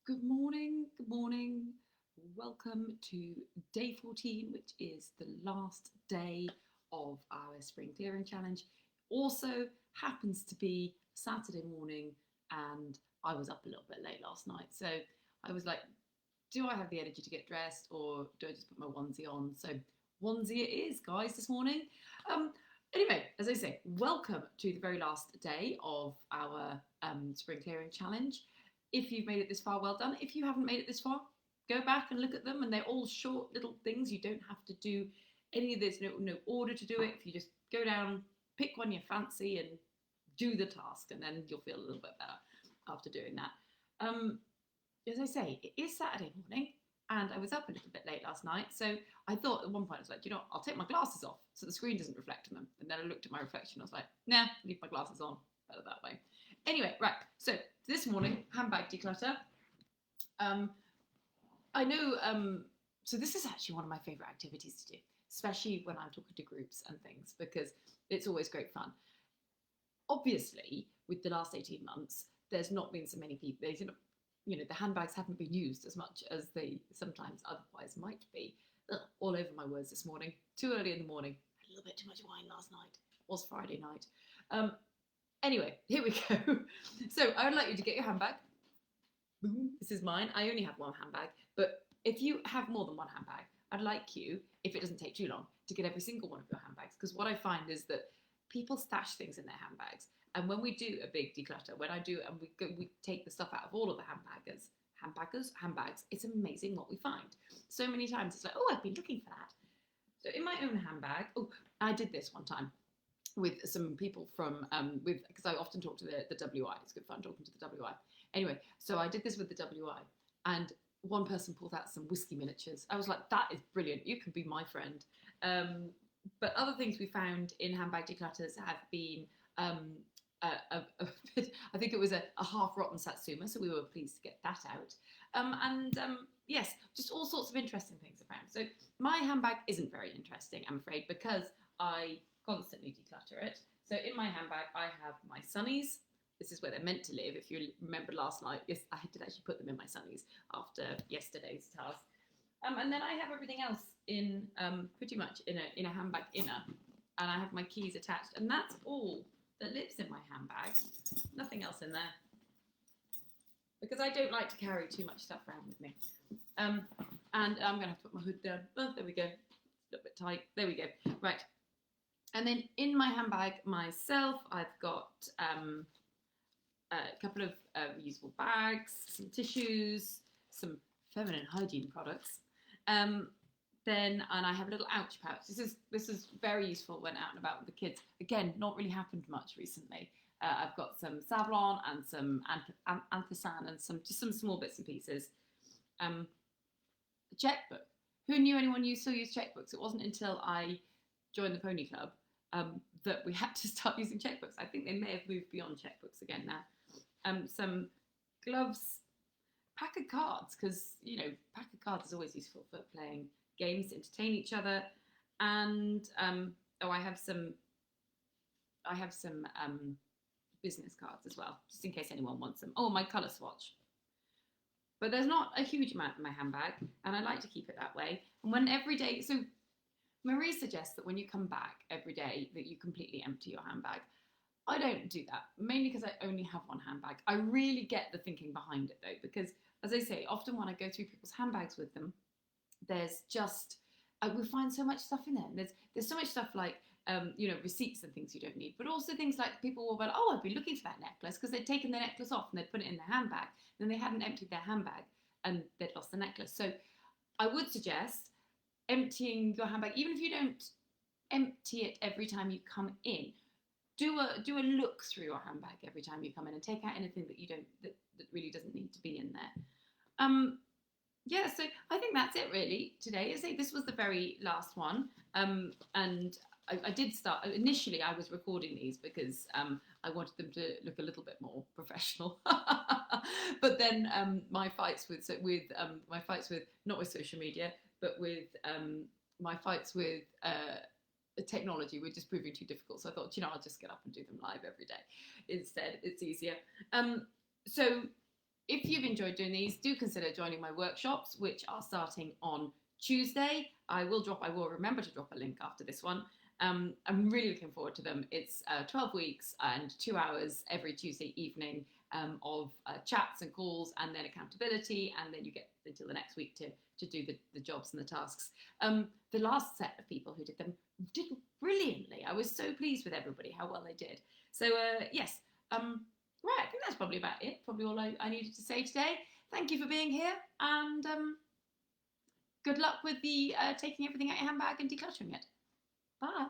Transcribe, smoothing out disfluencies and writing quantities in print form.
Good morning, good morning. Welcome to day 14, which is the last day of our spring clearing challenge. Also happens to be Saturday morning, and I was up a little bit late last night. So I was like, do I have the energy to get dressed, or do I just put my onesie on? So onesie it is, guys, this morning. Anyway, as I say, welcome to the very last day of our spring clearing challenge. If you've made it this far, well done. If you haven't made it this far, go back and look at them, and they're all short little things. You don't have to do any of this, no order to do it. If you just go down, pick one you fancy, and do the task, and then you'll feel a little bit better after doing that. As I say, it is Saturday morning, and I was up a little bit late last night, so I thought at one point I was like, I'll take my glasses off so the screen doesn't reflect on them. And then I looked at my reflection, I was like, nah, leave my glasses on, better that way. Anyway, right, so this morning, handbag declutter. I know, so this is actually one of my favourite activities to do, especially when I'm talking to groups and things, because it's always great fun. Obviously, with the last 18 months, there's not been so many people, the handbags haven't been used as much as they sometimes otherwise might be. Ugh, all over my words this morning, too early in the morning, had a little bit too much wine last night, it was Friday night. Anyway, here we go. So I would like you to get your handbag. Boom, this is mine. I only have one handbag, but if you have more than one handbag, I'd like you, if it doesn't take too long, to get every single one of your handbags. Because what I find is that people stash things in their handbags. And when we do a big declutter, when I do, and we take the stuff out of all of the handbags, it's amazing what we find. So many times it's like, oh, I've been looking for that. So in my own handbag, I did this one time with some people from, because I often talk to the WI. It's good fun talking to the WI. Anyway, so I did this with the WI, and one person pulled out some whiskey miniatures. I was like, that is brilliant. You can be my friend. But other things we found in handbag declutters have been I think it was a half-rotten Satsuma, so we were pleased to get that out. Yes, just all sorts of interesting things I found. So my handbag isn't very interesting, I'm afraid, because I constantly declutter it. So in my handbag, I have my sunnies. This is where they're meant to live. If you remember last night, yes, I did actually put them in my sunnies after yesterday's task. And then I have everything else in pretty much in a handbag inner, and I have my keys attached, and that's all that lives in my handbag. Nothing else in there, because I don't like to carry too much stuff around with me. And I'm going to have to put my hood down. Oh, there we go. It's a little bit tight. There we go. Right. And then in my handbag myself, I've got a couple of reusable bags, some tissues, some feminine hygiene products. And I have a little ouch pouch. This is very useful when out and about with the kids. Again, not really happened much recently. I've got some Savlon and some Anthisan and some small bits and pieces. A checkbook. Who knew anyone still use checkbooks? It wasn't until I joined the Pony Club that we had to start using checkbooks. I think they may have moved beyond checkbooks again now. Some gloves, pack of cards, because pack of cards is always useful for playing games to entertain each other. And I have some business cards as well, just in case anyone wants them. Oh, my colour swatch. But there's not a huge amount in my handbag, and I like to keep it that way. And when every day, so Marie suggests that when you come back every day that you completely empty your handbag. I don't do that, mainly because I only have one handbag. I really get the thinking behind it though, because as I say, often when I go through people's handbags with them, there's just, we find so much stuff in there. And there's so much stuff like, receipts and things you don't need, but also things like people were, well, I've been looking for that necklace, because they'd taken the necklace off and they'd put it in their handbag. Then they hadn't emptied their handbag and they'd lost the necklace. So I would suggest emptying your handbag, even if you don't empty it every time you come in. Do a look through your handbag every time you come in and take out anything that really doesn't need to be in there. Yeah, so I think that's it really today. This was the very last one, and I did start. Initially, I was recording these because I wanted them to look a little bit more professional. But then my fights with not with social media, but with my fights with technology were just proving too difficult. So I thought, I'll just get up and do them live every day instead. It's easier. So if you've enjoyed doing these, do consider joining my workshops, which are starting on Tuesday. I will remember to drop a link after this one. I'm really looking forward to them. It's 12 weeks and 2 hours every Tuesday evening of chats and calls, and then accountability, and then you get until the next week to do the jobs and the tasks. The last set of people who did them did brilliantly. I was so pleased with everybody, how well they did. So yes, right, I think that's probably about it. Probably all I needed to say today. Thank you for being here, and good luck with the taking everything out of your handbag and decluttering it. Bye.